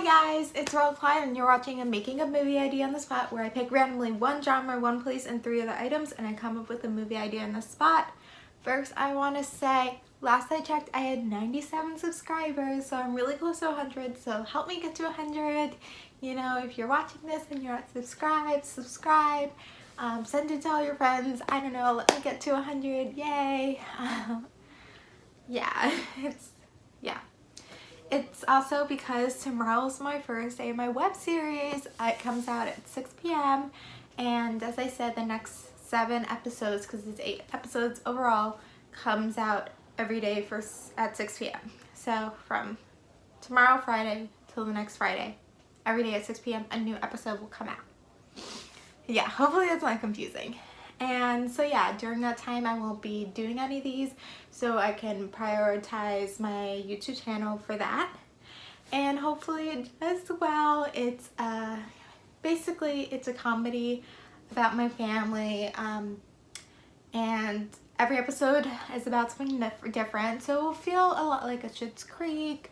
guys, it's Rel Klein and you're watching a Making a Movie Idea on the Spot where I pick randomly one genre, one place, and 3 other items and I come up with a movie idea on the spot. First, I want to say, last I checked, I had 97 subscribers, so I'm really close to 100, so help me get to 100. You know, if you're watching this and you're not subscribed, subscribe. Send it to all your friends. I don't know, let me get to 100, yay. It's also because tomorrow's my first day of my web series. It comes out at 6 p.m. and as I said, the next 7 episodes, because it's 8 episodes overall, comes out every day at 6 p.m. So from tomorrow Friday till the next Friday, every day at 6 p.m. a new episode will come out. Yeah, hopefully that's not confusing. And so yeah, during that time I won't be doing any of these, so I can prioritize my YouTube channel for that. And hopefully it does well. It's basically it's a comedy about my family, and every episode is about something different, so it will feel a lot like a Schitt's Creek,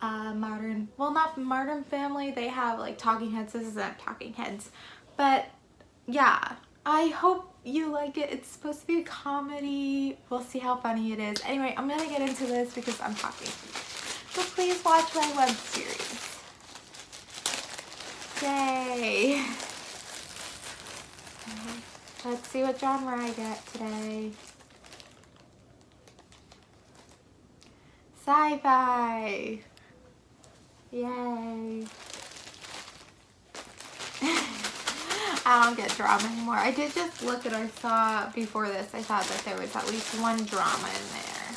Modern Family. They have like Talking Heads. This isn't Talking Heads, but yeah, I hope you like it. It's supposed to be a comedy. We'll see how funny it is. Anyway, I'm gonna get into this because I'm talking. So please watch my web series. Yay! Let's see what genre I get today. Sci-fi! Yay! I don't get drama anymore. I did just look and I saw before this, I thought that there was at least one drama in there.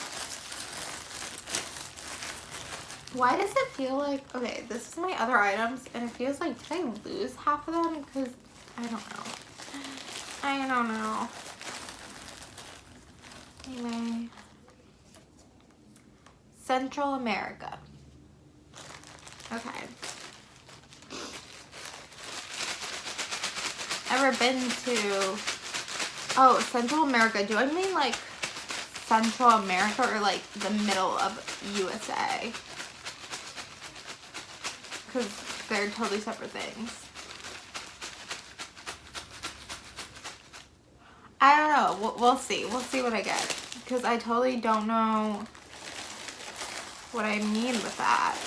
Why does it feel like, okay, this is my other items and it feels like, did I lose half of them? Because I don't know. I don't know. Anyway. Central America. Okay. Ever been to, oh, Central America, do I mean like Central America or like the middle of USA? Because they're totally separate things. I don't know, we'll see what I get, because I totally don't know what I mean with that.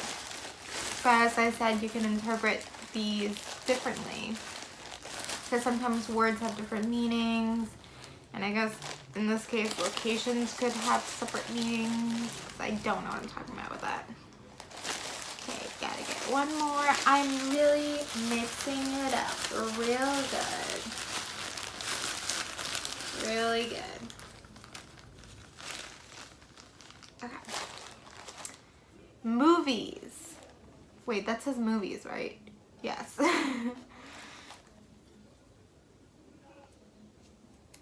But as I said, you can interpret these differently. Because sometimes words have different meanings, and I guess in this case locations could have separate meanings, because I don't know what I'm talking about with that. Okay, gotta get one more. I'm really mixing it up real good. Really good. Okay. Movies. Wait, that says movies, right? Yes.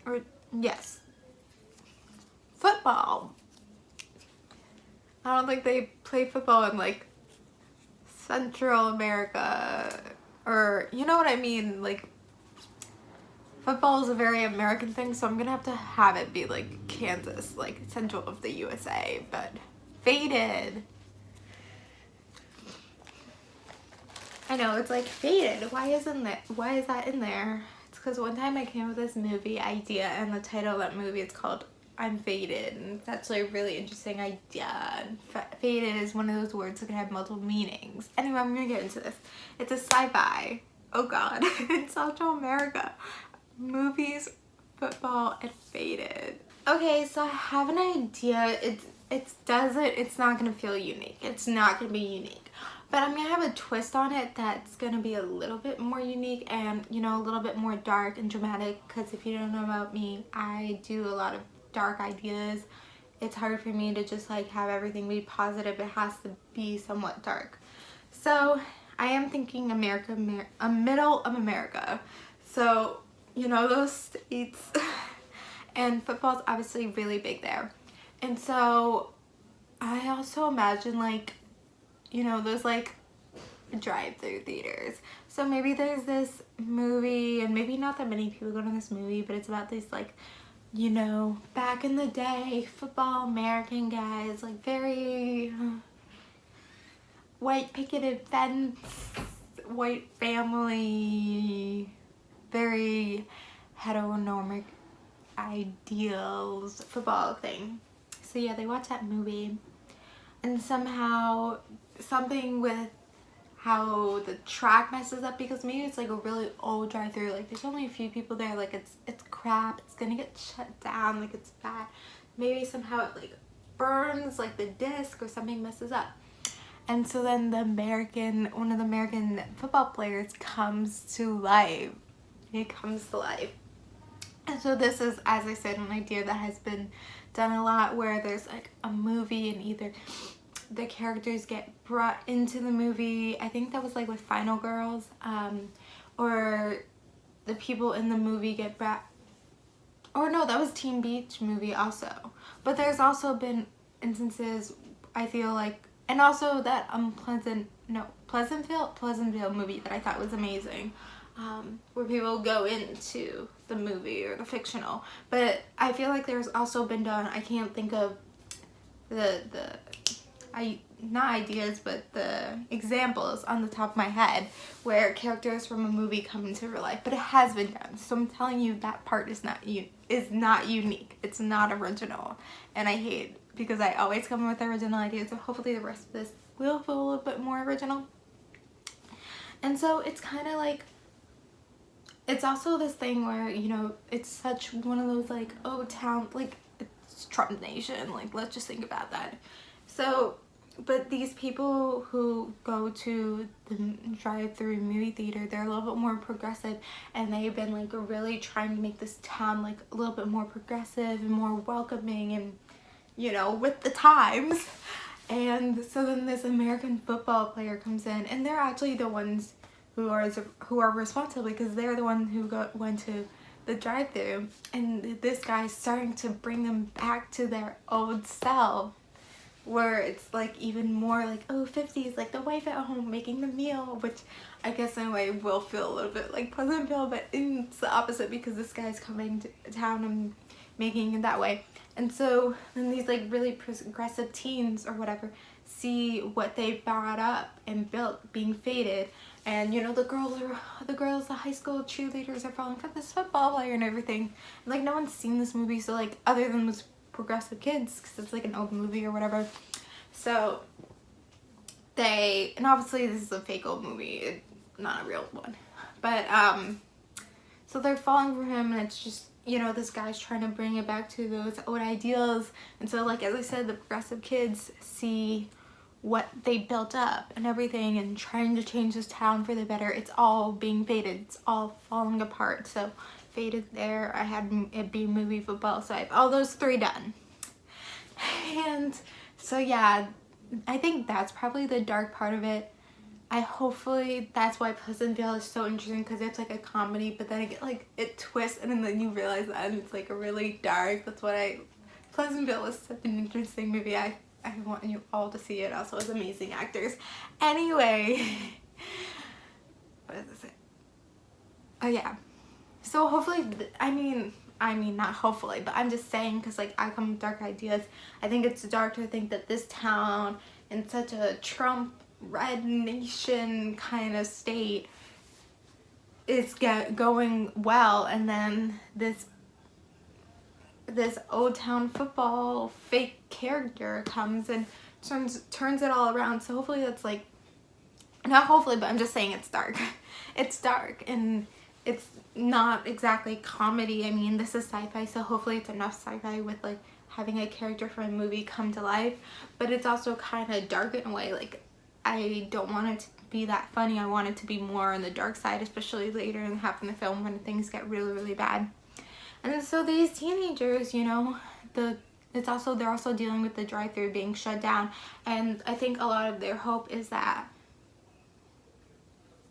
Or, yes. Football. I don't think they play football in like Central America, or you know what I mean, like football is a very American thing, so I'm gonna have it be like Kansas, like central of the USA, but faded. I know, it's like faded. Why is that in there? Because one time I came up with this movie idea, and the title of that movie is called I'm Faded, and it's actually a really interesting idea. And faded is one of those words that can have multiple meanings. Anyway, I'm gonna get into this. It's a sci-fi. Oh god. It's Central America. Movies, football, and faded. Okay, so I have an idea. It's not gonna feel unique. It's not gonna be unique. But I'm gonna have a twist on it that's gonna be a little bit more unique and, you know, a little bit more dark and dramatic, because if you don't know about me, I do a lot of dark ideas. It's hard for me to just like have everything be positive. It has to be somewhat dark. So I am thinking middle of America. So, you know, those states. And football's obviously really big there. And so I also imagine like, you know, those like drive-through theaters. So maybe there's this movie, and maybe not that many people go to this movie, but it's about these like, you know, back in the day football American guys, like very white picket fence, white family, very heteronormative ideals football thing. So yeah, they watch that movie, and somehow something with how the track messes up, because maybe it's like a really old drive-through, like there's only a few people there, like it's crap, it's gonna get shut down, like it's bad. Maybe somehow it like burns, like the disc or something messes up. And so then one of the American football players comes to life. He comes to life. And so this is, as I said, an idea that has been done a lot, where there's like a movie and either the characters get brought into the movie. I think that was like with Final Girls, or the people in the movie get brought, or no, that was Teen Beach Movie also. But there's also been instances, I feel like, and also that Pleasantville movie that I thought was amazing, where people go into the movie or the fictional. But I feel like there's also been done, I can't think of not ideas, but the examples on the top of my head, where characters from a movie come into real life. But it has been done, so I'm telling you that part is not unique. It's not original, and I hate, because I always come up with original ideas. So hopefully the rest of this will feel a little bit more original. And so it's kind of like, it's also this thing where, you know, it's such one of those like, oh, town, like it's Trump Nation, like let's just think about that. So, but these people who go to the drive-through movie theater, they're a little bit more progressive, and they've been like really trying to make this town like a little bit more progressive and more welcoming, and you know, with the times. And so then this American football player comes in, and they're actually the ones who are responsible, because they're the one who went to the drive-through, and this guy's starting to bring them back to their old self, where it's like even more like, oh, 50s, like the wife at home making the meal, which I guess in a way will feel a little bit like Pleasantville, but it's the opposite, because this guy's coming to town and making it that way. And so then these like really progressive teens or whatever see what they brought up and built being faded, and you know, the high school cheerleaders are falling for this football player and everything. And, like, no one's seen this movie, so like other than those progressive kids, because it's like an old movie or whatever. So and obviously this is a fake old movie, not a real one, but so they're falling for him, and it's just, you know, this guy's trying to bring it back to those old ideals. And so, like, as I said, the progressive kids see what they built up and everything, and trying to change this town for the better. It's all being faded, it's all falling apart. So faded there, I had it be movie, football, so I have all those three done. And so yeah, I think that's probably the dark part of it. Hopefully that's why Pleasantville is so interesting, because it's like a comedy, but then it twists, and then you realize that, and it's like a really dark. Pleasantville is such an interesting movie. I want you all to see it. Also, it's amazing actors. Anyway, what is this? Oh yeah. So hopefully, I mean not hopefully, but I'm just saying, because like I come with dark ideas. I think it's dark to think that this town, in such a Trump red nation kind of state, is going well, and then this old town football fake character comes and turns it all around. So hopefully that's like, not hopefully, but I'm just saying it's dark. It's dark, and it's not exactly comedy. I mean, this is sci-fi, so hopefully it's enough sci-fi with like having a character from a movie come to life, but it's also kind of dark in a way. Like, I don't want it to be that funny. I want it to be more on the dark side, especially later in half in the film when things get really, really bad. And so these teenagers, you know, they're also dealing with the drive-through being shut down, and I think a lot of their hope is that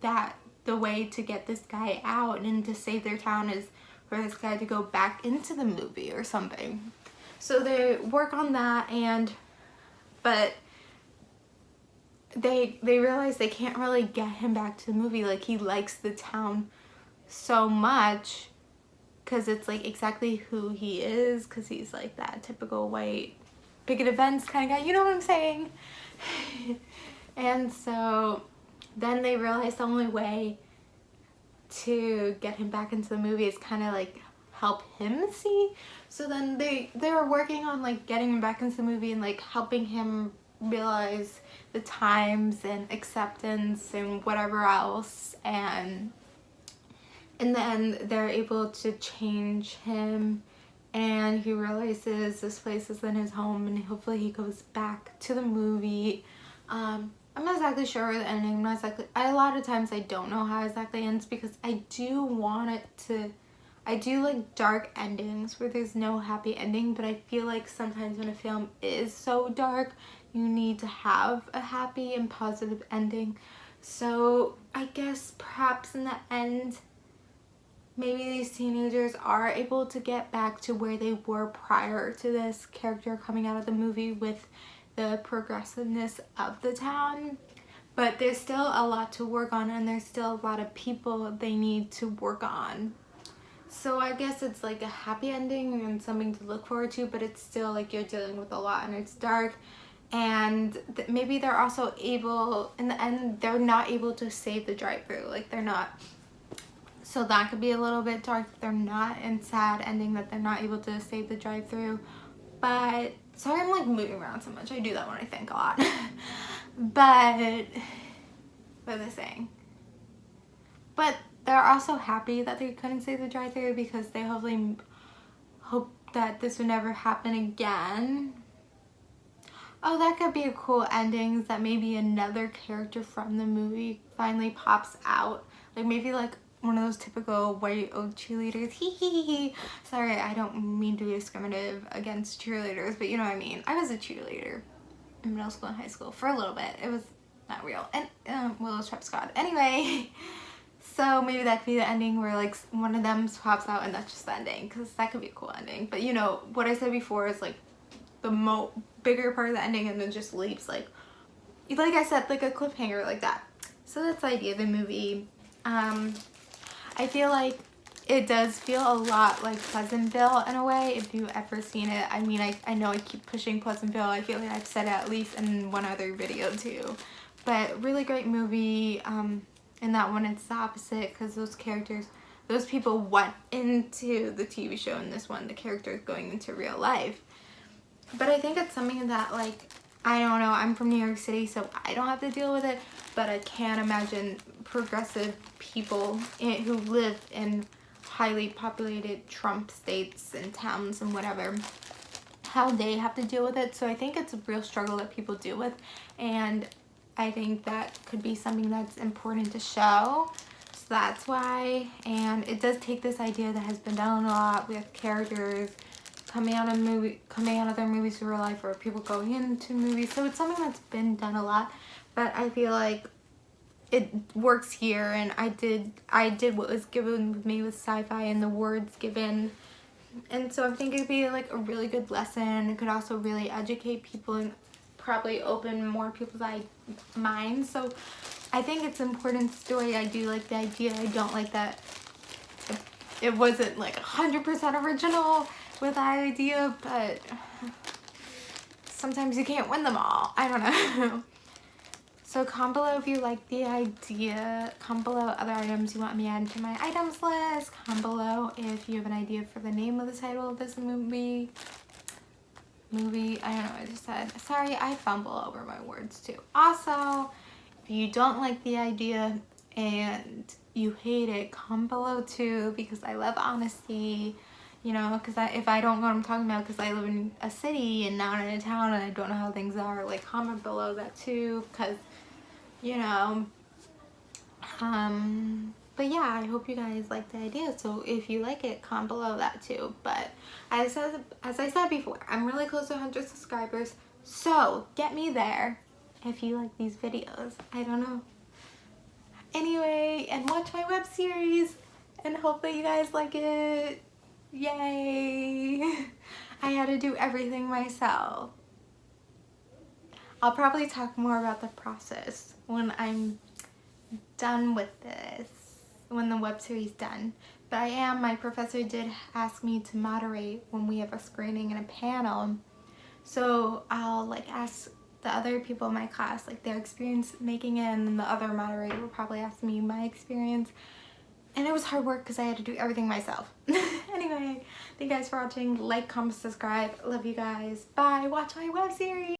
the way to get this guy out and to save their town is for this guy to go back into the movie or something. So they work on that, but they realize they can't really get him back to the movie. Like, he likes the town so much, because it's like exactly who he is, because he's like that typical white picket events kind of guy, you know what I'm saying? And so then they realize the only way to get him back into the movie is kind of like help him see. So then they were working on like getting him back into the movie and like helping him realize the times and acceptance and whatever else, and then they're able to change him, and he realizes this place isn't his home, and hopefully he goes back to the movie. I'm not exactly sure the ending. I'm not exactly. A lot of times I don't know how it exactly ends because I do want it to. I do like dark endings where there's no happy ending, but I feel like sometimes when a film is so dark, you need to have a happy and positive ending. So I guess perhaps in the end, maybe these teenagers are able to get back to where they were prior to this character coming out of the movie with the progressiveness of the town. But there's still a lot to work on, and there's still a lot of people they need to work on. So I guess it's like a happy ending and something to look forward to, but it's still like you're dealing with a lot and it's dark. And maybe they're also able, in the end, they're not able to save the drive-thru. Like they're not. So that could be a little bit dark. They're not, and sad ending that they're not able to save the drive-thru. But sorry, I'm like moving around so much. I do that when I think a lot. But what was I saying? But they're also happy that they couldn't save the drive-thru because they hopefully hope that this would never happen again. Oh, that could be a cool ending, that maybe another character from the movie finally pops out. Like maybe like one of those typical white old cheerleaders. Hee hee hee hee. Sorry, I don't mean to be discriminative against cheerleaders, but you know what I mean. I was a cheerleader in middle school and high school for a little bit. It was not real. And Willow Trapscott. Anyway, so maybe that could be the ending where like one of them pops out and that's just the ending, because that could be a cool ending. But you know, what I said before is like the bigger part of the ending, and then just leaves like I said, like a cliffhanger like that. So that's the idea of the movie. I feel like it does feel a lot like Pleasantville in a way, if you've ever seen it. I mean, I know I keep pushing Pleasantville. I feel like I've said it at least in one other video too. But really great movie. In that one, it's the opposite, because those people went into the TV show. In this one, the character is going into real life. But I think it's something that, like, I don't know, I'm from New York City, so I don't have to deal with it, but I can't imagine progressive people who live in highly populated Trump states and towns and whatever, how they have to deal with it. So I think it's a real struggle that people deal with, and I think that could be something that's important to show. So that's why. And it does take this idea that has been done a lot with characters coming out of their movies to real life, or people going into movies. So it's something that's been done a lot, but I feel like it works here, and I did what was given with me with Sci-fi and the words given, and so I think it'd be like a really good lesson. It could also really educate people and probably open more people's minds. So I think it's an important story. I do like the idea. I don't like that it wasn't like 100% original with that idea, but sometimes you can't win them all. I don't know. So comment below if you like the idea. Comment below other items you want me to add to my items list. Comment below if you have an idea for the name of the title of this movie. I don't know what I just said. Sorry, I fumble over my words too. Also, if you don't like the idea and you hate it, comment below too, because I love honesty. You know, because if I don't know what I'm talking about, because I live in a city and not in a town and I don't know how things are, like, comment below that too, because, you know, but yeah, I hope you guys like the idea. So if you like it, comment below that too. But as I said before, I'm really close to 100 subscribers, so get me there if you like these videos. I don't know. Anyway, and watch my web series, and hopefully you guys like it. Yay! I had to do everything myself. I'll probably talk more about the process when I'm done with this, when the web series is done. But my professor did ask me to moderate when we have a screening and a panel. So I'll like ask the other people in my class, like their experience making it, and then the other moderator will probably ask me my experience. And it was hard work because I had to do everything myself. Anyway, thank you guys for watching. Like, comment, subscribe. Love you guys. Bye. Watch my web series.